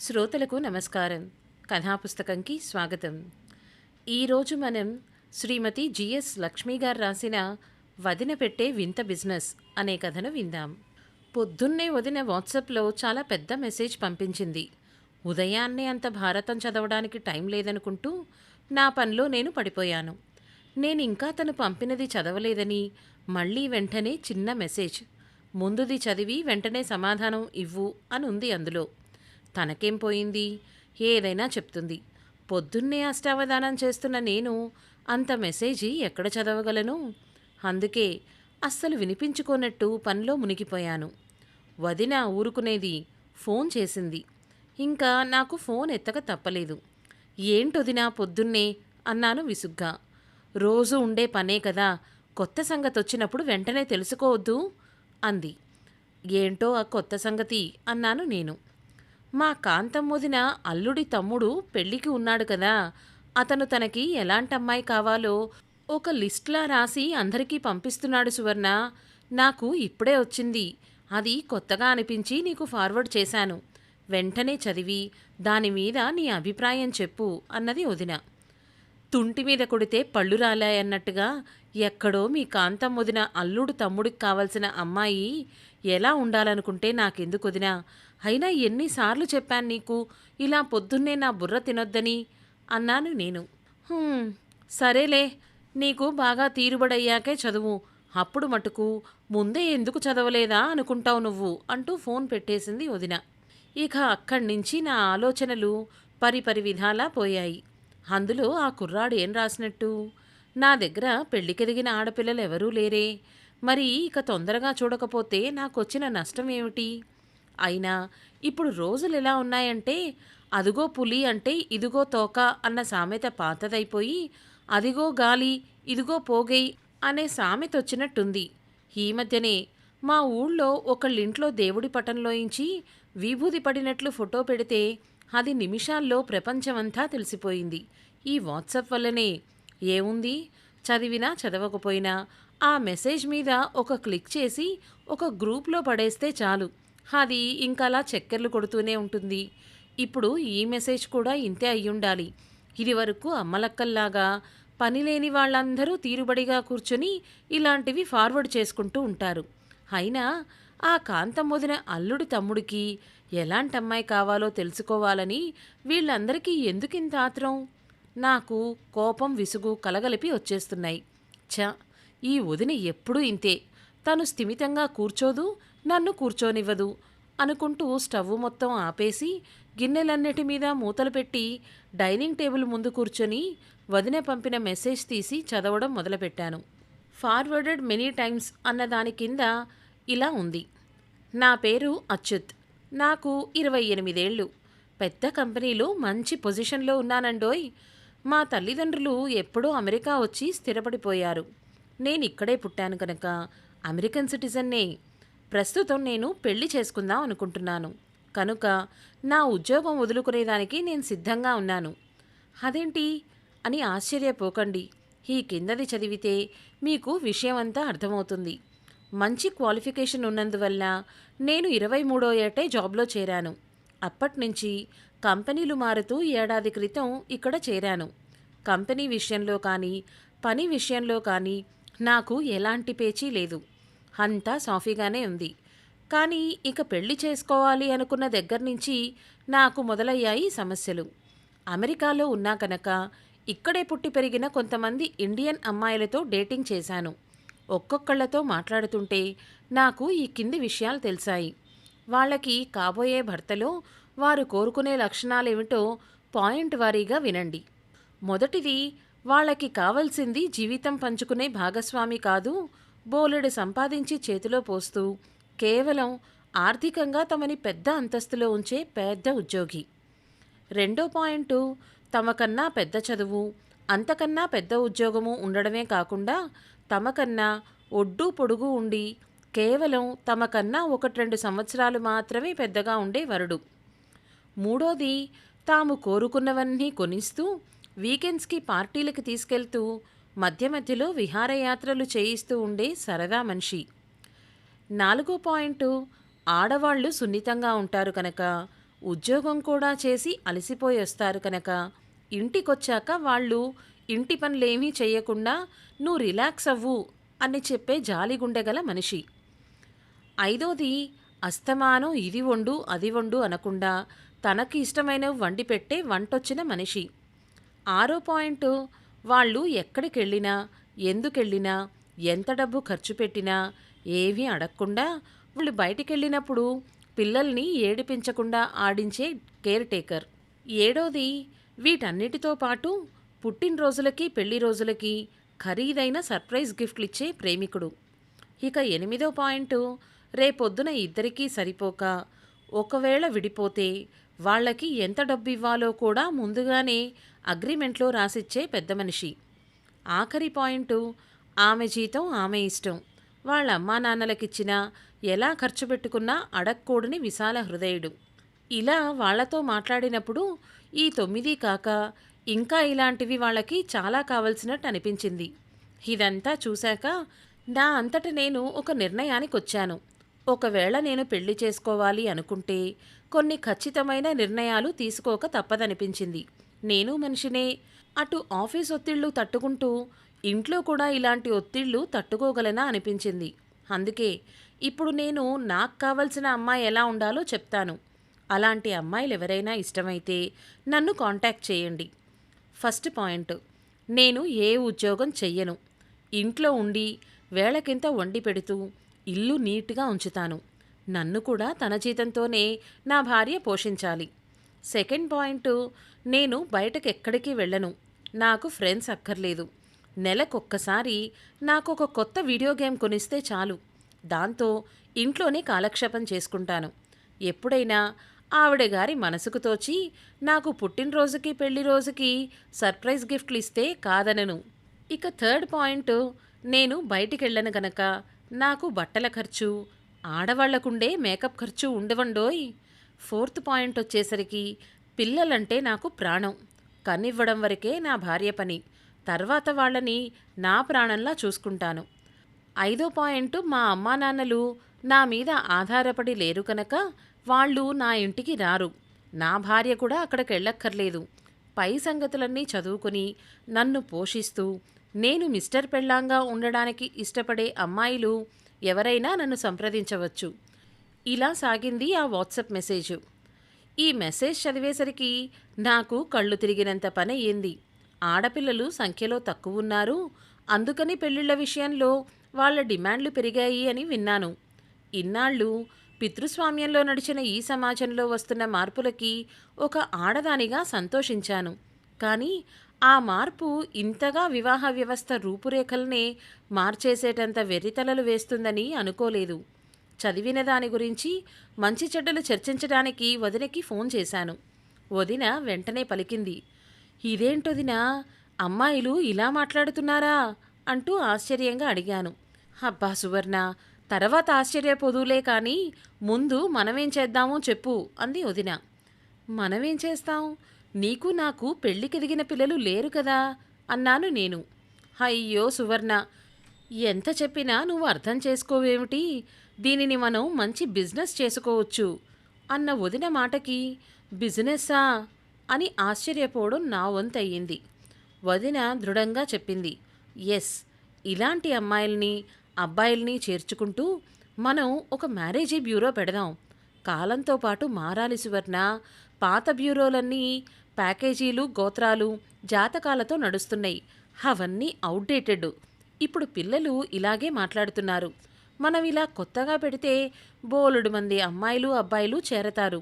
శ్రోతలకు నమస్కారం. కథాపుస్తకంకి స్వాగతం. ఈరోజు మనం శ్రీమతి జిఎస్ లక్ష్మి గారు రాసిన వదిన పెట్టే వింత బిజినెస్ అనే కథను విందాం. పొద్దున్నే వదిన వాట్సాప్లో చాలా పెద్ద మెసేజ్ పంపించింది. ఉదయాన్నే అంత భారతం చదవడానికి టైం లేదనుకుంటూ నా పనిలో నేను పడిపోయాను. నేనింకా తను పంపినది చదవలేదని మళ్ళీ వెంటనే చిన్న మెసేజ్, ముందుది చదివి వెంటనే సమాధానం ఇవ్వు అని ఉంది అందులో. తనకేం పోయింది, ఏదైనా చెప్తుంది. పొద్దున్నే అష్టావధానం చేస్తున్న నేను అంత మెసేజీ ఎక్కడ చదవగలను? అందుకే అస్సలు వినిపించుకోనట్టు పనిలో మునిగిపోయాను. వదిన ఊరుకునేది, ఫోన్ చేసింది. ఇంకా నాకు ఫోన్ ఎత్తక తప్పలేదు. ఏంటొదినా పొద్దున్నే అన్నాను విసుగ్గా. రోజు ఉండే పనే కదా, కొత్త సంగతొచ్చినప్పుడు వెంటనే తెలుసుకోవద్దు అంది. ఏంటో ఆ కొత్త సంగతి అన్నాను నేను. మా కాంతం వదిన అల్లుడి తమ్ముడు పెళ్ళికి ఉన్నాడు కదా, అతను తనకి ఎలాంటి అమ్మాయి కావాలో ఒక లిస్ట్లా రాసి అందరికీ పంపిస్తున్నాడు సువర్ణ. నాకు ఇప్పుడే వచ్చింది, అది కొత్తగా అనిపించి నీకు ఫార్వర్డ్ చేశాను. వెంటనే చదివి దానిమీద నీ అభిప్రాయం చెప్పు అన్నది వదిన. తుంటి మీద కొడితే పళ్ళు రాలాయన్నట్టుగా ఎక్కడో మీ కాంతం వదిన అల్లుడు తమ్ముడికి కావలసిన అమ్మాయి ఎలా ఉండాలనుకుంటే నాకెందుకు వదినా? అయినా ఎన్నిసార్లు చెప్పాను నీకు ఇలా పొద్దున్నే నా బుర్ర తినొద్దని అన్నాను నేను. సరేలే, నీకు బాగా తీరుబడయ్యాకే చదువు, అప్పుడు మటుకు ముందే ఎందుకు చదవలేదా అనుకుంటావు నువ్వు అంటూ ఫోన్ పెట్టేసింది వదిన. ఇక అక్కడి నుంచి నా ఆలోచనలు పరిపరి విధాలా పోయాయి. అందులో ఆ కుర్రాడు ఏం రాసినట్టు? నా దగ్గర పెళ్ళికెదిగిన ఆడపిల్లలు ఎవరూ లేరే, మరి ఇక తొందరగా చూడకపోతే నాకొచ్చిన నష్టం ఏమిటి? అయినా ఇప్పుడు రోజులు ఎలా ఉన్నాయంటే, అదుగో పులి అంటే ఇదిగో తోక అన్న సామెత పాతదైపోయి అదిగో గాలి ఇదిగో పోగై అనే సామెత వచ్చినట్టుంది. ఈ మధ్యనే మా ఊళ్ళో ఒకళ్ళింట్లో దేవుడి పటంలోంచి విభూది పడినట్లు ఫోటో పెడితే అది నిమిషాల్లో ప్రపంచమంతా తెలిసిపోయింది. ఈ వాట్సాప్ వల్లనే. ఏముంది, చదివినా చదవకపోయినా ఆ మెసేజ్ మీద ఒక క్లిక్ చేసి ఒక గ్రూప్లో పడేస్తే చాలు, అది ఇంకలా చక్కెర్లు కొడుతూనే ఉంటుంది. ఇప్పుడు ఈ మెసేజ్ కూడా ఇంతే అయ్యుండాలి. ఇదివరకు అమ్మలక్కల్లాగా పనిలేని వాళ్ళందరూ తీరుబడిగా కూర్చొని ఇలాంటివి ఫార్వర్డ్ చేసుకుంటూ ఉంటారు. అయినా ఆ కాంతం వదిన అల్లుడి తమ్ముడికి ఎలాంటి అమ్మాయి కావాలో తెలుసుకోవాలని వీళ్ళందరికీ ఎందుకింత ఆత్రం? నాకు కోపం విసుగు కలగలిపి వచ్చేస్తున్నాయి. ఈ వదిన ఎప్పుడూ ఇంతే, తను స్థిమితంగా కూర్చోదు, నన్ను కూర్చోనివ్వదు అనుకుంటూ స్టవ్ మొత్తం ఆపేసి గిన్నెలన్నిటి మీద మూతలు పెట్టి డైనింగ్ టేబుల్ ముందు కూర్చొని వదిన పంపిన మెసేజ్ తీసి చదవడం మొదలుపెట్టాను. ఫార్వర్డెడ్ మెనీ టైమ్స్ అన్న దాని కింద ఇలా ఉంది. నా పేరు అచ్యుత్, నాకు 28 ఏళ్ళు. పెద్ద కంపెనీలో మంచి పొజిషన్లో ఉన్నానండోయ్. మా తల్లిదండ్రులు ఎప్పుడో అమెరికా వచ్చి స్థిరపడిపోయారు. నేనిక్కడే పుట్టాను కనుక అమెరికన్ సిటిజన్నే. ప్రస్తుతం నేను పెళ్లి చేసుకుందాం అనుకుంటున్నాను కనుక నా ఉద్యోగం వదులుకునేదానికి నేను సిద్ధంగా ఉన్నాను. అదేంటి అని ఆశ్చర్యపోకండి, ఈ కిందది చదివితే మీకు విషయమంతా అర్థమవుతుంది. మంచి క్వాలిఫికేషన్ ఉన్నందువల్ల నేను 23వ ఏటే జాబ్లో చేరాను. అప్పట్నుంచి కంపెనీలు మారుతూ ఏడాది క్రితం ఇక్కడ చేరాను. కంపెనీ విషయంలో కానీ పని విషయంలో కానీ నాకు ఎలాంటి పేచీ లేదు, అంతా సాఫీగానే ఉంది. కానీ ఇక పెళ్లి చేసుకోవాలి అనుకున్న దగ్గర నుంచి నాకు మొదలయ్యాయి సమస్యలు. అమెరికాలో ఉన్నా కనుక ఇక్కడే పుట్టి పెరిగిన కొంతమంది ఇండియన్ అమ్మాయిలతో డేటింగ్ చేశాను. ఒక్కొక్కళ్లతో మాట్లాడుతుంటే నాకు ఈ కింది విషయాలు తెలిసాయి. వాళ్ళకి కాబోయే భర్తలో వారు కోరుకునే లక్షణాలేమిటో పాయింట్ వారీగా వినండి. మొదటిది, వాళ్ళకి కావలసింది జీవితం పంచుకునే భాగస్వామి కాదు, బోలెడు సంపాదించి చేతిలో పోస్తూ కేవలం ఆర్థికంగా తమని పెద్ద అంతస్తులో ఉంచే పెద్ద ఉద్యోగి. రెండో పాయింటు, తమకన్నా పెద్ద చదువు, అంతకన్నా పెద్ద ఉద్యోగము ఉండడమే కాకుండా తమకన్నా ఒడ్డు పొడుగు ఉండి కేవలం తమకన్నా 1-2 సంవత్సరాలు మాత్రమే పెద్దగా ఉండే వరుడు. మూడోది, తాము కోరుకున్నవన్నీ కొనిస్తూ వీకెండ్స్కి పార్టీలకి తీసుకెళ్తూ మధ్య మధ్యలో విహారయాత్రలు చేయిస్తూ ఉండే సరదా మనిషి. నాలుగో పాయింటు, ఆడవాళ్లు సున్నితంగా ఉంటారు కనుక ఉద్యోగం కూడా చేసి అలసిపోయి వస్తారు కనుక ఇంటికొచ్చాక వాళ్ళు ఇంటి పనులేమీ చేయకుండా నువ్వు రిలాక్స్ అవ్వు అని చెప్పే జాలిగుండెగల మనిషి. ఐదోది, అస్తమానం ఇది వండు అది వండు అనకుండా తనకి ఇష్టమైనవి వండి పెట్టే వంటొచ్చిన మనిషి. ఆరో పాయింట్, వాళ్ళు ఎక్కడికెళ్ళినా ఎందుకెళ్ళినా ఎంత డబ్బు ఖర్చు పెట్టినా ఏమీ అడగకుండా వాళ్ళు బయటికెళ్ళినప్పుడు పిల్లల్ని ఏడిపించకుండా ఆడించే కేర్ టేకర్. ఏడోది, వీటన్నిటితో పాటు పుట్టినరోజులకి పెళ్లి రోజులకి ఖరీదైన సర్ప్రైజ్ గిఫ్ట్లు ఇచ్చే ప్రేమికుడు. ఇక ఎనిమిదో పాయింట్, రేపొద్దున ఇద్దరికీ సరిపోక ఒకవేళ విడిపోతే వాళ్ళకి ఎంత డబ్బు ఇవ్వాలో కూడా ముందుగానే అగ్రిమెంట్లో రాసిచ్చే పెద్ద మనిషి. ఆఖరి పాయింట్, ఆమె జీతం ఆమె ఇష్టం, వాళ్ళ అమ్మా నాన్నలకిచ్చినా ఎలా ఖర్చు పెట్టుకున్నా అడక్కూడని విశాల హృదయుడు. ఇలా వాళ్లతో మాట్లాడినప్పుడు ఈ 9 కాక ఇంకా ఇలాంటివి వాళ్ళకి చాలా కావలసినట్టు అనిపించింది. ఇదంతా చూశాక నా అంతట నేను ఒక నిర్ణయానికొచ్చాను. ఒకవేళ నేను పెళ్లి చేసుకోవాలి అనుకుంటే కొన్ని ఖచ్చితమైన నిర్ణయాలు తీసుకోక తప్పదనిపించింది. నేను మనిషినే. అటు ఆఫీస్ ఒత్తిళ్లు తట్టుకుంటూ ఇంట్లో కూడా ఇలాంటి ఒత్తిళ్లు తట్టుకోగలనా అనిపించింది. అందుకే ఇప్పుడు నేను నాకు కావలసిన అమ్మాయి ఎలా ఉండాలో చెప్తాను. అలాంటి అమ్మాయిలు ఎవరైనా ఇష్టమైతే నన్ను కాంటాక్ట్ చేయండి. ఫస్ట్ పాయింట్, నేను ఏ ఉద్యోగం చెయ్యను. ఇంట్లో ఉండి వేళకింత వండి పెడుతూ ఇల్లు నీట్గా ఉంచుతాను. నన్ను కూడా తన జీతంతోనే నా భార్య పోషించాలి. సెకండ్ పాయింట్, నేను బయటకెక్కడికి వెళ్ళను. నాకు ఫ్రెండ్స్ అక్కర్లేదు. నెలకొక్కసారి నాకొక కొత్త వీడియో గేమ్ కొనిస్తే చాలు. దాంతో ఇంట్లోనే కాలక్షేపం చేసుకుంటాను. ఎప్పుడైనా ఆవిడ గారి మనసుకు తోచి నాకు పుట్టినరోజుకి పెళ్లి రోజుకి సర్ప్రైజ్ గిఫ్ట్లు ఇస్తే కాదనను. ఇక థర్డ్ పాయింట్, నేను బయటికెళ్ళను గనక నాకు బట్టల ఖర్చు, ఆడవాళ్లకుండే మేకప్ ఖర్చు ఉండవండోయ్. ఫోర్త్ పాయింట్ వచ్చేసరికి పిల్లలంటే నాకు ప్రాణం. కన్నివ్వడం వరకే నా భార్య పని. తర్వాత వాళ్ళని నా ప్రాణంలా చూసుకుంటాను. ఐదో పాయింట్, మా అమ్మా నాన్నలు నా మీద ఆధారపడి లేరు కనుక వాళ్ళు నా ఇంటికి రారు. నా భార్య కూడా అక్కడికి వెళ్ళక్కర్లేదు. పై సంగతులన్నీ చదువుకుని నన్ను పోషిస్తూ నేను మిస్టర్ పెళ్ళాంగా ఉండడానికి ఇష్టపడే అమ్మాయిలు ఎవరైనా నన్ను సంప్రదించవచ్చు. ఇలా సాగింది ఆ వాట్సాప్ మెసేజ్. ఈ మెసేజ్ చదివేసరికి నాకు కళ్ళు తిరిగినంత పని అయ్యింది. ఆడపిల్లలు సంఖ్యలో తక్కువున్నారు, అందుకని పెళ్ళిళ్ళ విషయంలో వాళ్ళ డిమాండ్లు పెరిగాయి అని విన్నాను. ఇన్నాళ్ళు పితృస్వామ్యంలో నడిచిన ఈ సమాజంలో వస్తున్న మార్పులకి ఒక ఆడదానిగా సంతోషించాను. కానీ ఆ మార్పు ఇంతగా వివాహ వ్యవస్థ రూపురేఖల్నే మార్చేసేటంత వెర్రితలలు వేస్తుందని అనుకోలేదు. చదివిన దాని గురించి మంచి చెడ్డలు చర్చించడానికి వదినకి ఫోన్ చేశాను. వదిన వెంటనే పలికింది. ఇదేంటొదినా, అమ్మాయిలు ఇలా మాట్లాడుతున్నారా అంటూ ఆశ్చర్యంగా అడిగాను. అబ్బా సువర్ణ, తర్వాత ఆశ్చర్యపోదులే కానీ ముందు మనమేం చేద్దామో చెప్పు అంది వదిన. మనమేం చేస్తాం? నీకు నాకు పెళ్ళికెదిగిన పిల్లలు లేరు కదా అన్నాను నేను. అయ్యో సువర్ణ, ఎంత చెప్పినా నువ్వు అర్థం చేసుకోవేమిటి? దీనిని మనం మంచి బిజినెస్ చేసుకోవచ్చు అన్న వదిన మాటకి బిజినెస్సా అని ఆశ్చర్యపోవడం నా వంతయ్యింది. వదిన దృఢంగా చెప్పింది, ఎస్, ఇలాంటి అమ్మాయిల్ని అబ్బాయిల్ని చేర్చుకుంటూ మనం ఒక మ్యారేజీ బ్యూరో పెడదాం. కాలంతో పాటు మారాలి సువర్ణ. పాత బ్యూరోలన్నీ ప్యాకేజీలు, గోత్రాలు, జాతకాలతో నడుస్తున్నాయి. అవన్నీ అవుట్డేటెడ్. ఇప్పుడు పిల్లలు ఇలాగే మాట్లాడుతున్నారు. మనం ఇలా కొత్తగా పెడితే బోలెడు మంది అమ్మాయిలు అబ్బాయిలు చేరతారు.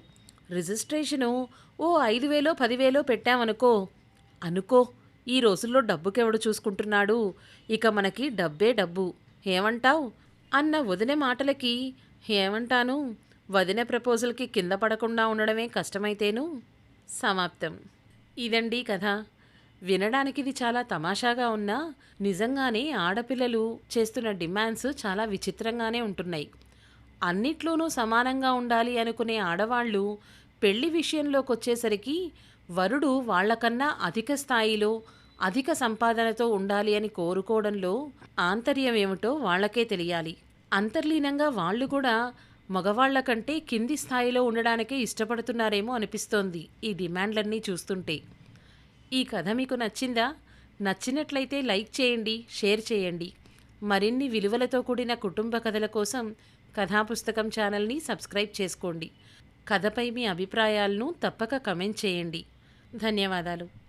రిజిస్ట్రేషను ఓ 5,000 10,000 పెట్టామనుకో. ఈ రోజుల్లో డబ్బుకెవడు చూసుకుంటున్నాడు? ఇక మనకి డబ్బే డబ్బు. ఏమంటావ్ అన్న వదిన మాటలకి ఏమంటాను, వదిన ప్రపోజల్కి కింద పడకుండా ఉండడమే కష్టమైతేను. సమాప్తం. ఇదండి కథ. వినడానికి ఇది చాలా తమాషాగా ఉన్నా నిజంగానే ఆడపిల్లలు చేస్తున్న డిమాండ్స్ చాలా విచిత్రంగానే ఉంటున్నాయి. అన్నిట్లోనూ సమానంగా ఉండాలి అనుకునే ఆడవాళ్ళు పెళ్లి విషయంలోకొచ్చేసరికి వరుడు వాళ్లకన్నా అధిక స్థాయిలో అధిక సంపాదనతో ఉండాలి అని కోరుకోవడంలో ఆంతర్యం ఏమిటో వాళ్లకే తెలియాలి. అంతర్లీనంగా వాళ్ళు కూడా మగవాళ్ల కంటే కింది స్థాయిలో ఉండడానికే ఇష్టపడుతున్నారేమో అనిపిస్తోంది ఈ డిమాండ్లన్నీ చూస్తుంటే. ఈ కథ మీకు నచ్చిందా? నచ్చినట్లయితే లైక్ చేయండి, షేర్ చేయండి. మరిన్ని విలువలతో కూడిన కుటుంబ కథల కోసం కథాపుస్తకం ఛానల్ని సబ్స్క్రైబ్ చేసుకోండి. కథపై మీ అభిప్రాయాలను తప్పక కమెంట్ చేయండి. ధన్యవాదాలు.